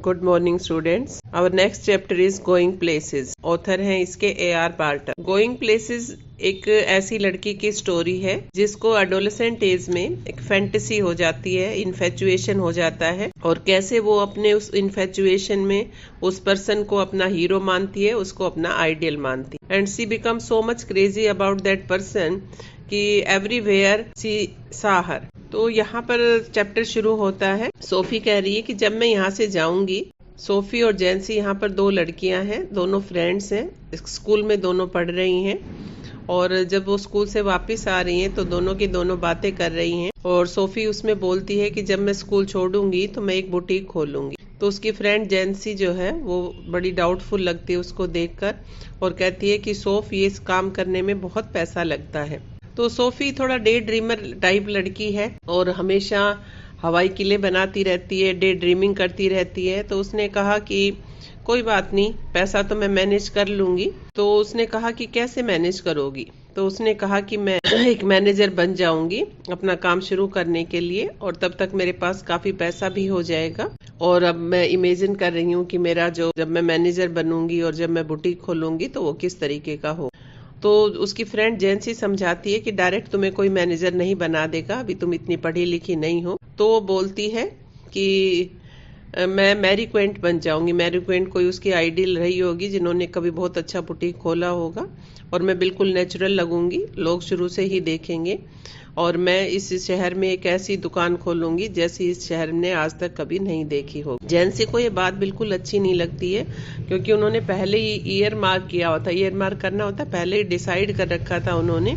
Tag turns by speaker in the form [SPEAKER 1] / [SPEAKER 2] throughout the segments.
[SPEAKER 1] Good morning students. Our next chapter is going places. Author हैं इसके A.R. पार्टर। Going places एक ऐसी लड़की की स्टोरी है जिसको एडोलेसेंट एज में एक फैंटेसी हो जाती है, इन्फेचुएशन हो जाता है, और कैसे वो अपने उस इन्फेचुएशन में उस पर्सन को अपना हीरो मानती है, उसको अपना आइडियल मानती है, and she become so much crazy about that person कि एवरीवेयर शी सा हर। तो यहाँ पर चैप्टर शुरू होता है। सोफी कह रही है कि जब मैं यहाँ से जाऊंगी, सोफी और जैंसी यहाँ पर दो लड़कियां हैं, दोनों फ्रेंड्स हैं, स्कूल में दोनों पढ़ रही हैं, और जब वो स्कूल से वापस आ रही हैं तो दोनों की दोनों बातें कर रही हैं, और सोफी उसमें बोलती है कि जब मैं स्कूल छोड़ूंगी तो मैं एक बुटीक खोलूंगी। तो उसकी फ्रेंड जैंसी जो है वो बड़ी डाउटफुल लगती है उसको देखकर, और कहती है कि सोफ, ये इस काम करने में बहुत पैसा लगता है। तो सोफी थोड़ा डे ड्रीमर टाइप लड़की है और हमेशा हवाई किले बनाती रहती है, डे ड्रीमिंग करती रहती है। तो उसने कहा कि कोई बात नहीं, पैसा तो मैं मैनेज कर लूंगी। तो उसने कहा कि कैसे मैनेज करोगी? तो उसने कहा कि मैं एक मैनेजर बन जाऊंगी अपना काम शुरू करने के लिए, और तब तक मेरे पास काफी पैसा भी हो जाएगा। और अब मैं इमेजिन कर रही हूँ कि मेरा जो जब मैं मैनेजर बनूंगी और जब मैं बुटीक खोलूंगी तो वो किस तरीके का हो। तो उसकी फ्रेंड जैंसी समझाती है कि डायरेक्ट तुम्हें कोई मैनेजर नहीं बना देगा, अभी तुम इतनी पढ़ी लिखी नहीं हो। तो वो बोलती है कि मैं मैरी क्वेंट बन जाऊंगी। मैरी क्वेंट कोई उसकी आइडियल रही होगी जिन्होंने कभी बहुत अच्छा बुटीक खोला होगा, और मैं बिल्कुल नेचुरल लगूंगी, लोग शुरू से ही देखेंगे, और मैं इस शहर में एक ऐसी दुकान खोलूंगी जैसी इस शहर ने आज तक कभी नहीं देखी हो। जैंसी को ये बात बिल्कुल अच्छी नहीं लगती है, क्योंकि उन्होंने पहले ही ईयर मार्क किया होता, ईयर मार्क करना होता, पहले ही डिसाइड कर रखा था उन्होंने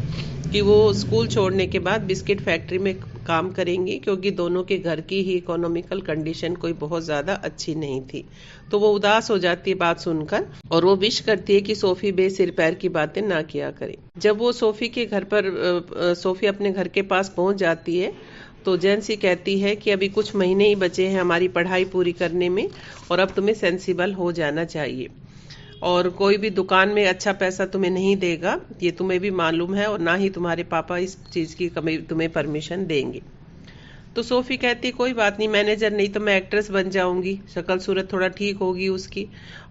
[SPEAKER 1] कि वो स्कूल छोड़ने के बाद बिस्किट फैक्ट्री में काम करेंगी, क्योंकि दोनों के घर की ही इकोनॉमिकल कंडीशन कोई बहुत ज्यादा अच्छी नहीं थी। तो वो उदास हो जाती है बात सुनकर, और वो विश करती है कि सोफी बेसिर पैर की बातें ना किया करे। जब वो सोफी के घर पर सोफी अपने घर के पास पहुंच जाती है तो जैंसी कहती है कि अभी कुछ महीने ही बचे हैं हमारी पढ़ाई पूरी करने में, और अब तुम्हें सेंसिबल हो जाना चाहिए, और कोई भी दुकान में अच्छा पैसा तुम्हें नहीं देगा, ये तुम्हें भी मालूम है, और ना ही तुम्हारे पापा इस चीज की तुम्हें परमिशन देंगे। तो सोफी कहती कोई बात नहीं, मैनेजर नहीं तो मैं एक्ट्रेस बन जाऊंगी, शक्ल सूरत थोड़ा ठीक होगी उसकी।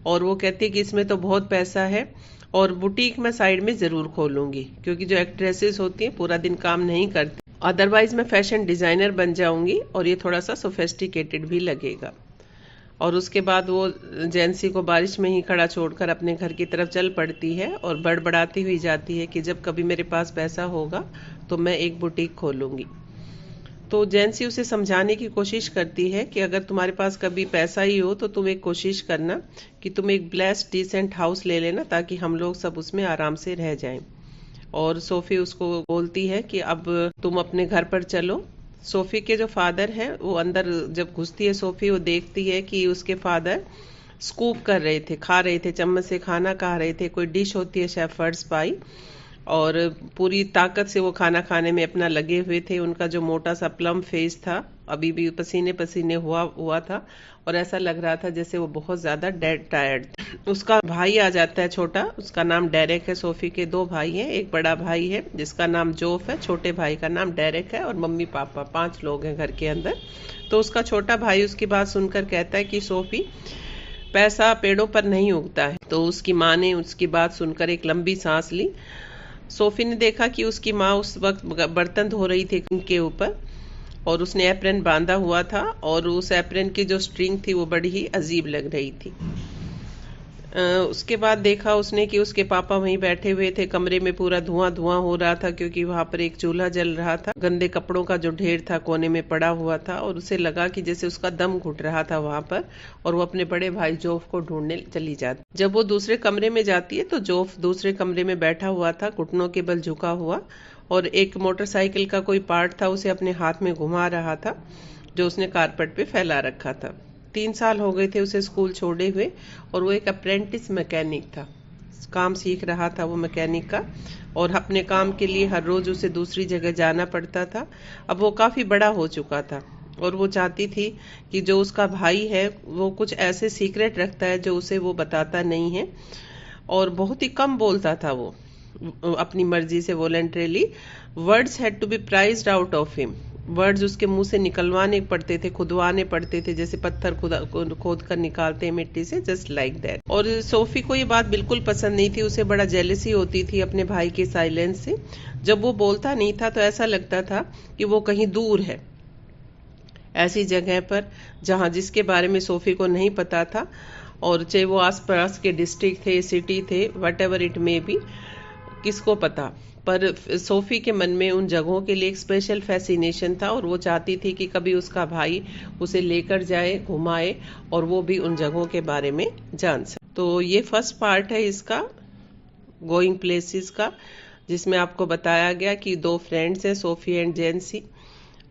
[SPEAKER 1] और वो कहती कि इसमें तो बहुत पैसा है, और बुटीक मैं साइड में जरूर खोलूंगी, क्योंकि जो एक्ट्रेसेस होती हैं पूरा दिन काम नहीं करती। अदरवाइज मैं फैशन डिजाइनर बन जाऊंगी, और ये थोड़ा सा सोफेस्टिकेटेड भी लगेगा। और उसके बाद वो जैंसी को बारिश में ही खड़ा छोड़कर अपने घर की तरफ चल पड़ती है, और बड़बड़ाती हुई जाती है कि जब कभी मेरे पास पैसा होगा तो मैं एक बुटीक खोलूंगी। तो जैंसी उसे समझाने की कोशिश करती है कि अगर तुम्हारे पास कभी पैसा ही हो तो तुम एक कोशिश करना कि तुम एक ब्लेस्ड डिसेंट हाउस ले लेना, ताकि हम लोग सब उसमें आराम से रह जाएं। और सोफी उसको बोलती है कि अब तुम अपने घर पर चलो। सोफी के जो फादर हैं वो अंदर जब घुसती है सोफी, वो देखती है कि उसके फादर स्कूप कर रहे थे, खा रहे थे, चम्मच से खाना खा रहे थे, कोई डिश होती है शेफर्ड्स पाई, और पूरी ताकत से वो खाना खाने में अपना लगे हुए थे। उनका जो मोटा सा प्लम फेस था अभी भी पसीने पसीने हुआ था, और ऐसा लग रहा था जैसे वो बहुत ज्यादा डेड टायर्ड। उसका भाई आ जाता है छोटा, उसका नाम डेरेक है। सोफी के दो भाई हैं, एक बड़ा भाई है जिसका नाम जोफ है, छोटे भाई का नाम डेरेक है, और मम्मी पापा 5 लोग हैं घर के अंदर। तो उसका छोटा भाई उसकी बात सुनकर कहता है कि सोफी, पैसा पेड़ों पर नहीं उगता है। तो उसकी माँ ने उसकी बात सुनकर एक लंबी सांस ली। सोफी ने देखा कि उसकी माँ उस वक्त बर्तन धो रही थी उनके ऊपर, और उसने एप्रन बांधा हुआ था, और उस एप्रन की जो स्ट्रिंग थी वो बड़ी ही अजीब लग रही थी। उसके बाद देखा उसने कि उसके पापा वहीं बैठे हुए थे, कमरे में पूरा धुआं धुआं हो रहा था, क्योंकि वहां पर एक चूल्हा जल रहा था, गंदे कपड़ों का जो ढेर था कोने में पड़ा हुआ था, और उसे लगा कि जैसे उसका दम घुट रहा था वहां पर, और वो अपने बड़े भाई जोफ को ढूंढने चली जाती। जब वो दूसरे कमरे में जाती है तो जोफ दूसरे कमरे में बैठा हुआ था, घुटनों के बल झुका हुआ, और एक मोटरसाइकिल का कोई पार्ट था उसे अपने हाथ में घुमा रहा था, जो उसने कारपेट पे फैला रखा था। 3 साल हो गए थे उसे स्कूल छोड़े हुए, और वो एक अप्रेंटिस मैकेनिक था, काम सीख रहा था वो मैकेनिक का, और अपने काम के लिए हर रोज उसे दूसरी जगह जाना पड़ता था। अब वो काफी बड़ा हो चुका था, और वो चाहती थी कि जो उसका भाई है वो कुछ ऐसे सीक्रेट रखता है जो उसे वो बताता नहीं है, और बहुत ही कम बोलता था वो। अपनी मर्जी से voluntarily. Words had to be prized out of him, words उसके मुंह से निकलवाने पड़ते थे, खुदवाने पड़ते थे, जैसे पत्थर खोद कर निकालते हैं मिट्टी से, जस्ट लाइक दैट। और सोफी को ये बात बिल्कुल पसंद नहीं थी, उसे बड़ा जेलसी होती थी अपने भाई के साइलेंस से। जब वो बोलता नहीं था तो ऐसा लगता था कि वो कहीं दूर है, ऐसी जगह पर जहां जिसके बारे में सोफी को नहीं पता था, और चाहे वो आसपास के डिस्ट्रिक्ट थे, सिटी थे, what ever it may be, किसको पता। पर सोफी के मन में उन जगहों के लिए एक स्पेशल फैसिनेशन था, और वो चाहती थी कि कभी उसका भाई उसे लेकर जाए, घुमाए, और वो भी उन जगहों के बारे में जान सके। तो ये फर्स्ट पार्ट है इसका, गोइंग प्लेसेस का, जिसमें आपको बताया गया कि दो फ्रेंड्स हैं, सोफी एंड जेंसी।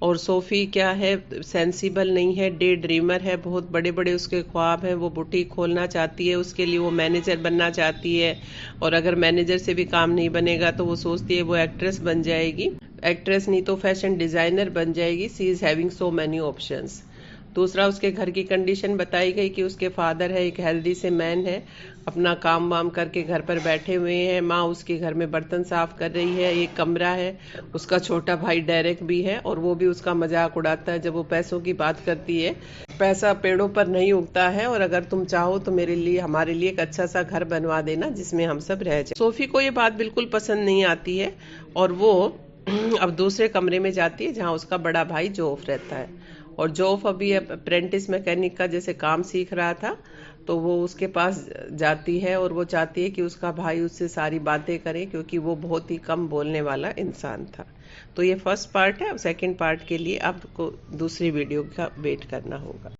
[SPEAKER 1] और सोफी क्या है, सेंसिबल नहीं है, डे ड्रीमर है, बहुत बड़े बड़े उसके ख्वाब हैं, वो बुटीक खोलना चाहती है, उसके लिए वो मैनेजर बनना चाहती है, और अगर मैनेजर से भी काम नहीं बनेगा तो वो सोचती है वो एक्ट्रेस बन जाएगी, एक्ट्रेस नहीं तो फैशन डिजाइनर बन जाएगी। She is having so many options. दूसरा, उसके घर की कंडीशन बताई गई कि उसके फादर है, एक हेल्दी से मैन है, अपना काम वाम करके घर पर बैठे हुए हैं, माँ उसके घर में बर्तन साफ कर रही है, एक कमरा है, उसका छोटा भाई डेरेक भी है, और वो भी उसका मजाक उड़ाता है जब वो पैसों की बात करती है। पैसा पेड़ों पर नहीं उगता है, और अगर तुम चाहो तो मेरे लिए, हमारे लिए एक अच्छा सा घर बनवा देना जिसमें हम सब रह जाए। सोफी को ये बात बिल्कुल पसंद नहीं आती है, और वो अब दूसरे कमरे में जाती है जहाँ उसका बड़ा भाई जोफ रहता है। और जोफ अभी अप्रेंटिस मैकेनिक का जैसे काम सीख रहा था, तो वो उसके पास जाती है, और वो चाहती है कि उसका भाई उससे सारी बातें करे, क्योंकि वो बहुत ही कम बोलने वाला इंसान था। तो ये फर्स्ट पार्ट है। अब सेकंड पार्ट के लिए आपको दूसरी वीडियो का वेट करना होगा।